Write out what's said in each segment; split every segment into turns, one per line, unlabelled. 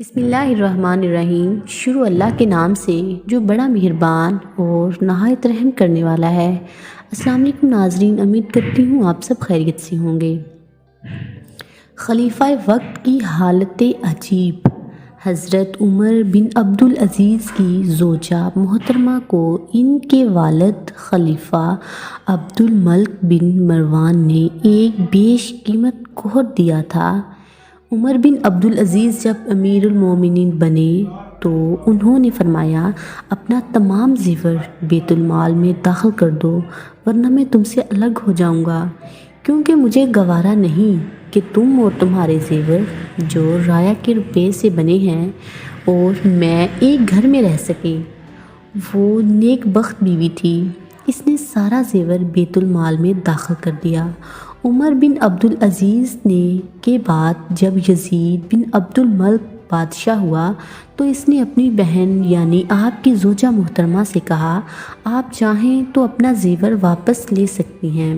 بسم اللہ الرحمن الرحیم۔ شروع اللہ کے نام سے جو بڑا مہربان اور نہایت رحم کرنے والا ہے۔ السلام علیکم ناظرین، امید کرتی ہوں آپ سب خیریت سے ہوں گے۔ خلیفہ وقت کی حالت عجیب۔ حضرت عمر بن عبدالعزیز کی زوجہ محترمہ کو ان کے والد خلیفہ عبدالملک بن مروان نے ایک بیش قیمت گوہر دیا تھا۔ عمر بن عبدالعزیز جب امیر المومنین بنے تو انہوں نے فرمایا، اپنا تمام زیور بیت المال میں داخل کر دو، ورنہ میں تم سے الگ ہو جاؤں گا، کیونکہ مجھے گوارا نہیں کہ تم اور تمہارے زیور جو رایا کے روپے سے بنے ہیں اور میں ایک گھر میں رہ سکے۔ وہ نیک بخت بیوی تھی، اس نے سارا زیور بیت المال میں داخل کر دیا۔ عمر بن عبدالعزیز نے کے بعد جب یزید بن عبدالملک بادشاہ ہوا تو اس نے اپنی بہن یعنی آپ کی زوجہ محترمہ سے کہا، آپ چاہیں تو اپنا زیور واپس لے سکتی ہیں۔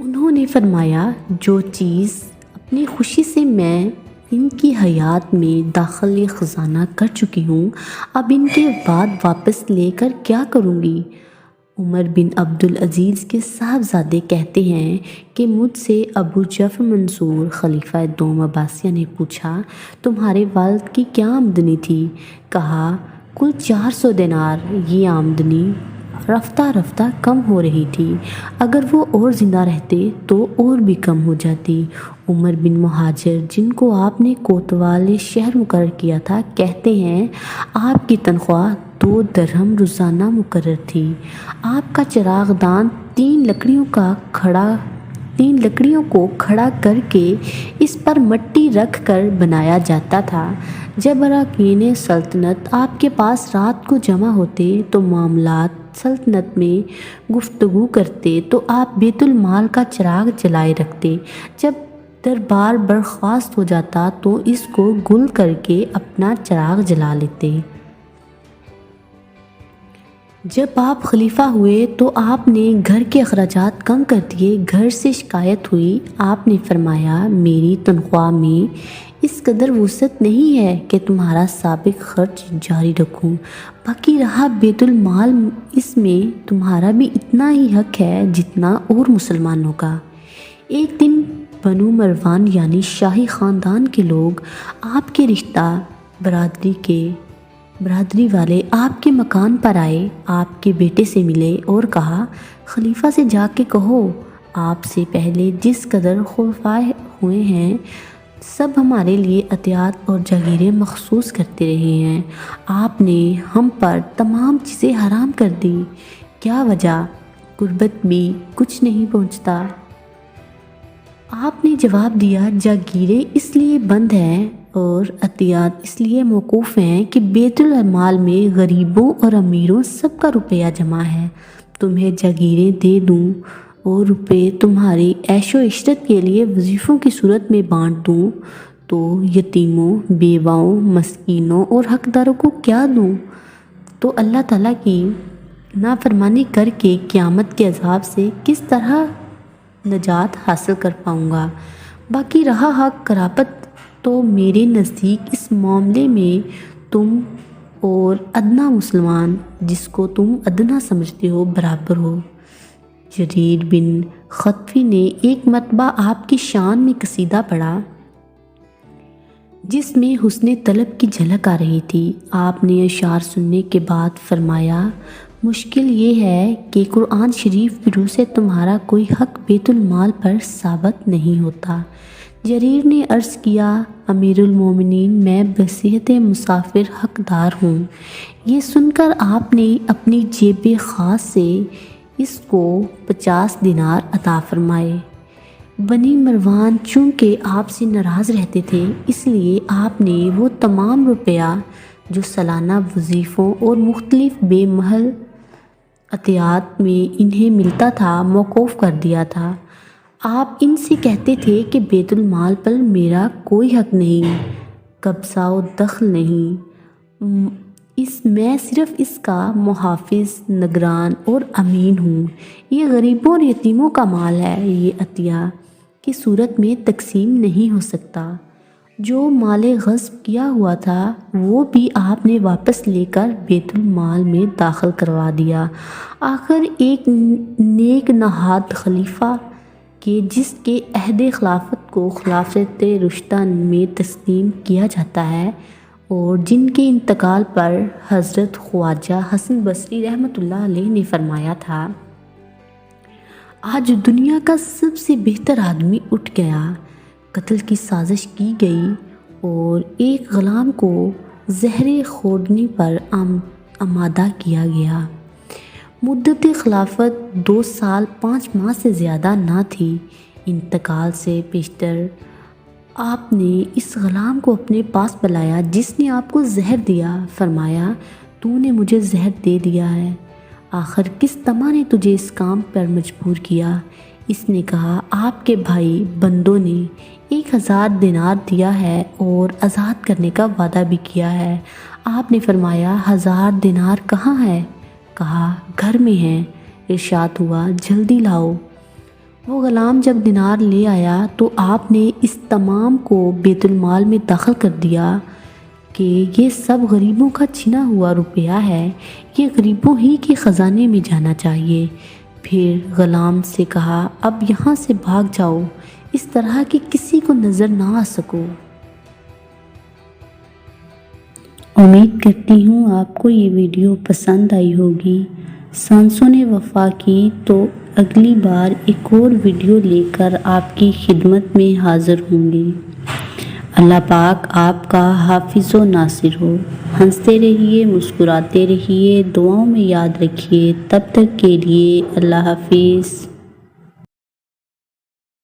انہوں نے فرمایا، جو چیز اپنی خوشی سے میں ان کی حیات میں داخل خزانہ کر چکی ہوں، اب ان کے بعد واپس لے کر کیا کروں گی؟ عمر بن عبدالعزیز کے صاحبزادے کہتے ہیں کہ مجھ سے ابو جعفر منصور خلیفہ دوم عباسیہ نے پوچھا، تمہارے والد کی کیا آمدنی تھی؟ کہا، کل 400 دینار۔ یہ آمدنی رفتہ رفتہ کم ہو رہی تھی، اگر وہ اور زندہ رہتے تو اور بھی کم ہو جاتی۔ عمر بن مہاجر، جن کو آپ نے کوتوال شہر مقرر کیا تھا، کہتے ہیں آپ کی تنخواہ 2 درہم روزانہ مقرر تھی۔ آپ کا چراغ دان 3 لکڑیوں کو کھڑا کر کے اس پر مٹی رکھ کر بنایا جاتا تھا۔ جب اراکین سلطنت آپ کے پاس رات کو جمع ہوتے تو معاملات سلطنت میں گفتگو کرتے تو آپ بیت المال کا چراغ جلائے رکھتے۔ جب دربار برخاست ہو جاتا تو اس کو گل کر کے اپنا چراغ جلا لیتے۔ جب آپ خلیفہ ہوئے تو آپ نے گھر کے اخراجات کم کر دیے۔ گھر سے شکایت ہوئی، آپ نے فرمایا، میری تنخواہ میں اس قدر وسعت نہیں ہے کہ تمہارا سابق خرچ جاری رکھوں، باقی رہا بیت المال، اس میں تمہارا بھی اتنا ہی حق ہے جتنا اور مسلمانوں کا۔ ایک دن بنو مروان یعنی شاہی خاندان کے لوگ آپ کے رشتہ برادری والے آپ کے مکان پر آئے، آپ کے بیٹے سے ملے اور کہا، خلیفہ سے جا کے کہو، آپ سے پہلے جس قدر خلفاء ہوئے ہیں سب ہمارے لیے عطیات اور جاگیریں مخصوص کرتے رہے ہیں، آپ نے ہم پر تمام چیزیں حرام کر دی، کیا وجہ؟ غربت بھی کچھ نہیں پہنچتا۔ آپ نے جواب دیا، جاگیریں اس لیے بند ہیں اور عطیات اس لیے موقوف ہیں کہ بیت المال میں غریبوں اور امیروں سب کا روپیہ جمع ہے، تمہیں جاگیریں دے دوں اور روپے تمہاری عیش و عشرت کے لیے وظیفوں کی صورت میں بانٹ دوں تو یتیموں، بیواؤں، مسکینوں اور حقداروں کو کیا دوں؟ تو اللہ تعالیٰ کی نافرمانی کر کے قیامت کے عذاب سے کس طرح نجات حاصل کر پاؤں گا؟ باقی رہا حق قرابت، تو میرے نزدیک اس معاملے میں تم اور ادنا مسلمان، جس کو تم ادنا سمجھتے ہو، برابر ہو۔ جریر بن خطفی نے ایک مرتبہ آپ کی شان میں قصیدہ پڑھا جس میں حسن طلب کی جھلک آ رہی تھی۔ آپ نے اشعار سننے کے بعد فرمایا، مشکل یہ ہے کہ قرآن شریف بروز سے تمہارا کوئی حق بیت المال پر ثابت نہیں ہوتا۔ جریر نے عرض کیا، امیر المومنین، میں بصیحت مسافر حقدار ہوں۔ یہ سن کر آپ نے اپنی جیب خاص سے اس کو 50 دینار عطا فرمائے۔ بنی مروان چونکہ آپ سے ناراض رہتے تھے، اس لیے آپ نے وہ تمام روپیہ جو سالانہ وظیفوں اور مختلف بے محل عطیات میں انہیں ملتا تھا موقوف کر دیا تھا۔ آپ ان سے کہتے تھے کہ بیت المال پر میرا کوئی حق نہیں، قبضہ و دخل نہیں، میں صرف اس کا محافظ، نگران اور امین ہوں۔ یہ غریبوں اور یتیموں کا مال ہے، یہ عطیہ کی صورت میں تقسیم نہیں ہو سکتا۔ جو مال غصب کیا ہوا تھا وہ بھی آپ نے واپس لے کر بیت المال میں داخل کروا دیا۔ آخر ایک نیک نہاد خلیفہ کہ جس کے عہد خلافت کو خلافت رشدہ میں تسلیم کیا جاتا ہے اور جن کے انتقال پر حضرت خواجہ حسن بصری رحمۃ اللہ علیہ نے فرمایا تھا، آج دنیا کا سب سے بہتر آدمی اٹھ گیا، قتل کی سازش کی گئی اور ایک غلام کو زہر خوردنی پر آمادہ کیا گیا۔ مدت خلافت 2 سال 5 ماہ سے زیادہ نہ تھی۔ انتقال سے پیشتر آپ نے اس غلام کو اپنے پاس بلایا جس نے آپ کو زہر دیا، فرمایا تو نے مجھے زہر دے دیا ہے، آخر کس طمع نے تجھے اس کام پر مجبور کیا؟ اس نے کہا، آپ کے بھائی بندوں نے 1000 دینار دیا ہے اور آزاد کرنے کا وعدہ بھی کیا ہے۔ آپ نے فرمایا 1000 دینار کہاں ہے؟ کہا گھر میں ہیں۔ ارشاد ہوا جلدی لاؤ۔ وہ غلام جب دینار لے آیا تو آپ نے اس تمام کو بیت المال میں داخل کر دیا کہ یہ سب غریبوں کا چھنا ہوا روپیہ ہے، یہ غریبوں ہی کے خزانے میں جانا چاہیے۔ پھر غلام سے کہا، اب یہاں سے بھاگ جاؤ، اس طرح کہ کسی کو نظر نہ آ سکو۔ امید کرتی ہوں آپ کو یہ ویڈیو پسند آئی ہوگی۔ سانسوں نے وفا کی تو اگلی بار ایک اور ویڈیو لے کر آپ کی خدمت میں حاضر ہوں گے۔ اللہ پاک آپ کا حافظ و ناصر ہو۔ ہنستے رہیے، مسکراتے رہیے، دعاؤں میں یاد رکھیے۔ تب تک کے لیے اللہ حافظ۔